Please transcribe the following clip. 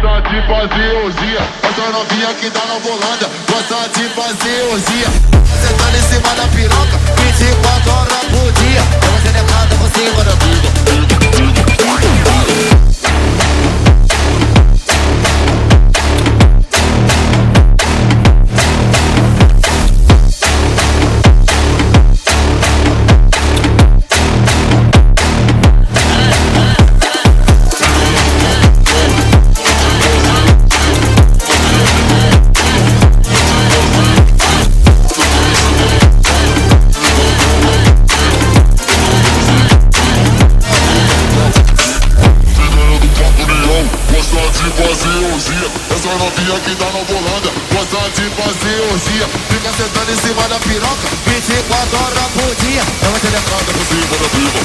gosta de fazer orgia. Essa novinha que tá na volanda gosta de fazer orgia. Sentando em cima da piroca 24 horas por dia. É uma gelecada por cima da pica. Essa novinha que tá na volanda gosta de fazer orgia. Fica sentando em cima da piroca 24 horas por dia. É uma gelecada por cima da pica.